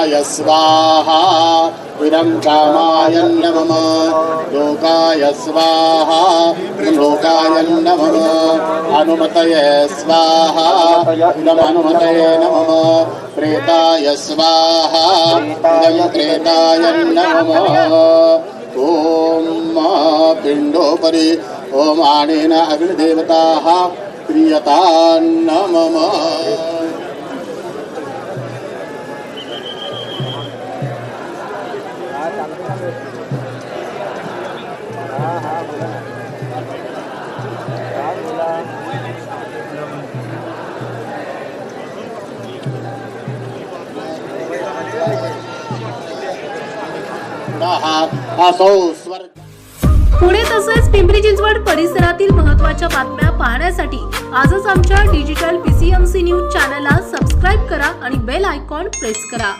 लोकाय स्वाहा इदं कामाय नमः लोकाय स्वाहा लोकाय नमः हनुमतये स्वाहा इदं हनुमतये नमः प्रेताय स्वाहा इदं प्रेताय नमः ओम पिंडोपरि ओम आनेन अग्निदेवताः प्रियता नमः। पुणे तसेच पिंपरी चिंचवड परिसरातील महत्त्वाच्या बातम्या पाहण्यासाठी आजच आमच्या डिजिटल PCMC न्यूज चॅनलला सबस्क्राईब करा आणि बेल आयकॉन प्रेस करा।